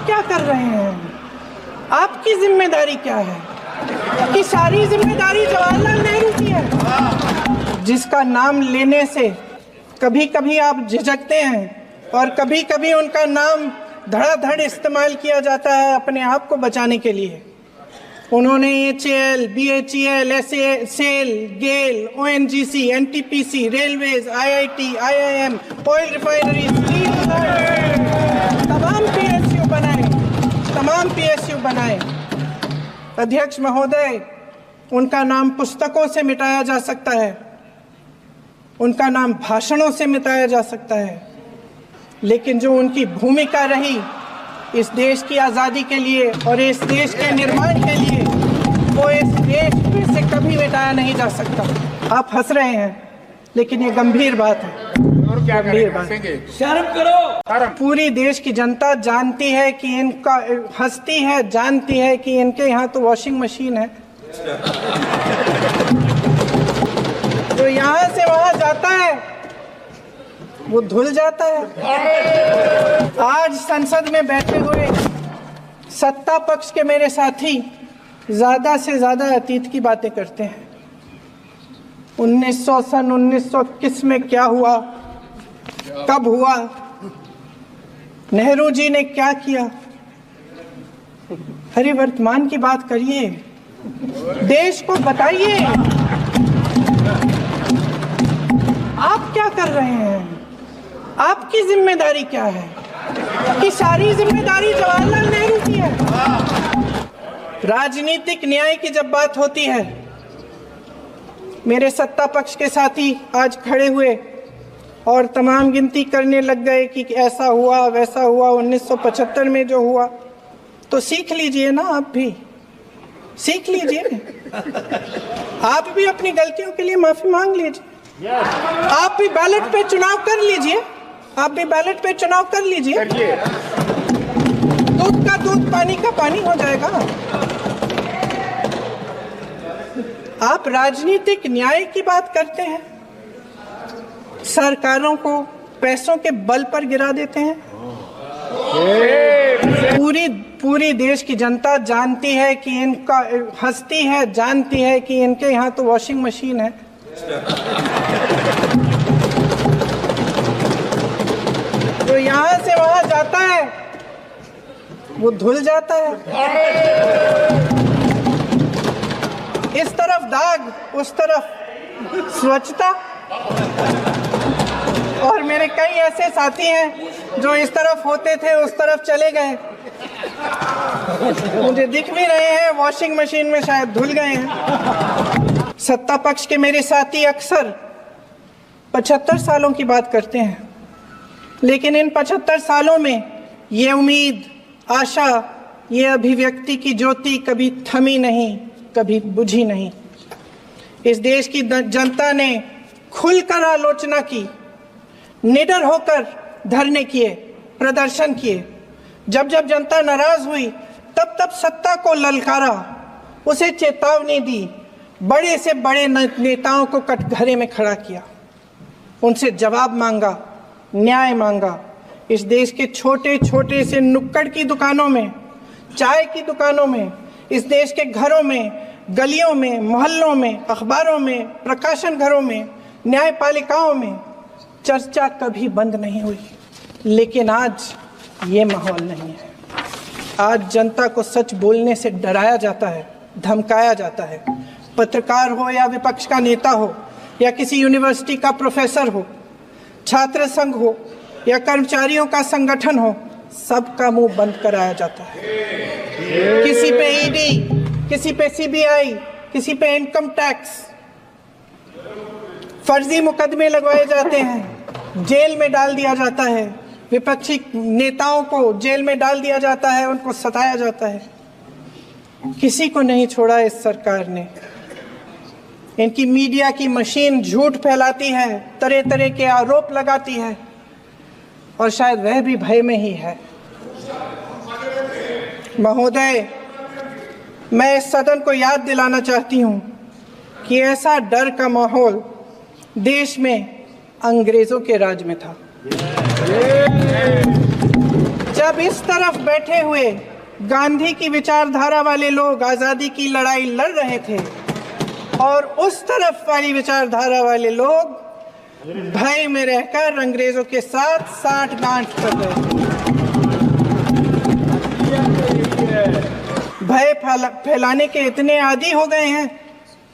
क्या कर रहे हैं? आपकी जिम्मेदारी क्या है? कि सारी जिम्मेदारी जवाहरलाल नेहरू की है, जिसका नाम लेने से कभी कभी आप झिझकते हैं और कभी कभी उनका नाम धड़ाधड़ इस्तेमाल किया जाता है अपने आप को बचाने के लिए। उन्होंने HAL, BHEL, SAIL, गेल, ONGC, NTPC, railways, IIT, IIM, oil refinery, तमाम PSU बनाए। अध्यक्ष महोदय, उनका नाम पुस्तकों से मिटाया जा सकता है, उनका नाम भाषणों से मिटाया जा सकता है, लेकिन जो उनकी भूमिका रही इस देश की आज़ादी के लिए और इस देश के निर्माण के लिए, वो इस देश में से कभी मिटाया नहीं जा सकता। आप हंस रहे हैं, लेकिन ये गंभीर बात है। और क्या गंभीर बात। शर्म करो। पूरी देश की जनता जानती है कि इनका, हंसती है, जानती है कि इनके यहाँ तो वॉशिंग मशीन है, तो यहाँ से वहाँ जाता है वो धुल जाता है। आज संसद में बैठे हुए सत्ता पक्ष के मेरे साथी ज्यादा से ज्यादा अतीत की बातें करते हैं। 1921 में क्या हुआ, कब हुआ, नेहरू जी ने क्या किया। अरे वर्तमान की बात करिए, देश को बताइए आप क्या कर रहे हैं, आपकी जिम्मेदारी क्या है? कि सारी जिम्मेदारी जवाहरलाल नेहरू की है। राजनीतिक न्याय की जब बात होती है, मेरे सत्ता पक्ष के साथी आज खड़े हुए और तमाम गिनती करने लग गए कि ऐसा हुआ वैसा हुआ 1975 में जो हुआ, तो सीख लीजिए ना, आप भी सीख लीजिए, आप भी अपनी गलतियों के लिए माफी मांग लीजिए, आप भी बैलेट पे चुनाव कर लीजिए, आप भी बैलेट पे चुनाव कर लीजिए, दूध का दूध पानी का पानी हो जाएगा। आप राजनीतिक न्याय की बात करते हैं, सरकारों को पैसों के बल पर गिरा देते हैं। पूरी देश की जनता जानती है कि इनका, हंसती है, जानती है कि इनके यहाँ तो वॉशिंग मशीन है, तो यहाँ से वहाँ जाता है वो धुल जाता है। इस तरफ दाग, उस तरफ स्वच्छता। और मेरे कई ऐसे साथी हैं जो इस तरफ होते थे उस तरफ चले गए, मुझे दिख भी रहे हैं, वॉशिंग मशीन में शायद धुल गए हैं। सत्ता पक्ष के मेरे साथी अक्सर 75 सालों की बात करते हैं, लेकिन इन 75 सालों में ये उम्मीद, आशा, ये अभिव्यक्ति की ज्योति कभी थमी नहीं, कभी बुझी नहीं। इस देश की जनता ने खुलकर आलोचना की, निडर होकर धरने किए, प्रदर्शन किए। जब जब जनता नाराज हुई तब तब सत्ता को ललकारा, उसे चेतावनी दी, बड़े से बड़े नेताओं को कटघरे में खड़ा किया, उनसे जवाब मांगा, न्याय मांगा। इस देश के छोटे छोटे से नुक्कड़ की दुकानों में, चाय की दुकानों में, इस देश के घरों में, गलियों में, मोहल्लों में, अखबारों में, प्रकाशन घरों में, न्यायपालिकाओं में चर्चा कभी बंद नहीं हुई। लेकिन आज ये माहौल नहीं है। आज जनता को सच बोलने से डराया जाता है, धमकाया जाता है। पत्रकार हो या विपक्ष का नेता हो या किसी यूनिवर्सिटी का प्रोफेसर हो, छात्र संघ हो या कर्मचारियों का संगठन हो, सबका मुंह बंद कराया जाता है। किसी पे ED, किसी पे CBI, किसी पे इनकम टैक्स, फर्जी मुकदमे लगवाए जाते हैं, जेल में डाल दिया जाता है, विपक्षी नेताओं को जेल में डाल दिया जाता है, उनको सताया जाता है। किसी को नहीं छोड़ा इस सरकार ने। इनकी मीडिया की मशीन झूठ फैलाती है, तरह तरह के आरोप लगाती है, और शायद वह भी भय में ही है। महोदय, मैं इस सदन को याद दिलाना चाहती हूँ कि ऐसा डर का माहौल देश में अंग्रेजों के राज में था। जब इस तरफ बैठे हुए गांधी की विचारधारा वाले लोग आजादी की लड़ाई लड़ रहे थे और उस तरफ वाली विचारधारा वाले लोग भय में रहकर अंग्रेजों के साथ साठगांठ कर रहे थे। भय फैलाने के इतने आदी हो गए हैं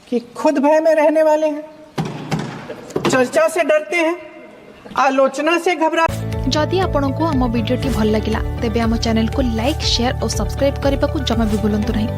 कि खुद भय में रहने वाले हैं, चर्चा से डरते हैं, आलोचना से घबरा। जदि आपंक आम भिडी भल लगा तेब आम चैनल को लाइक शेयर और सब्सक्राइब करने को जमा भी भूलु नहीं।